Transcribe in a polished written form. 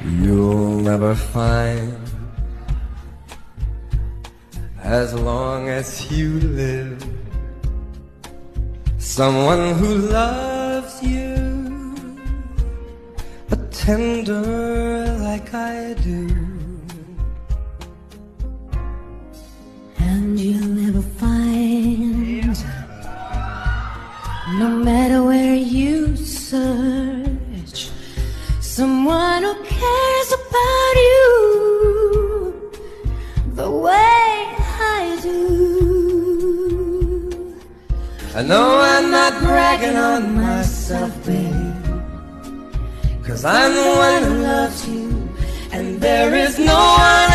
you'll never find. As long as you live, someone who loves you, but tender like I do. And you'll never find, no matter where you search, someone who cares about you the way I do. I know I'm not bragging on myself, babe, 'cause I'm the one who loves you, and there is no one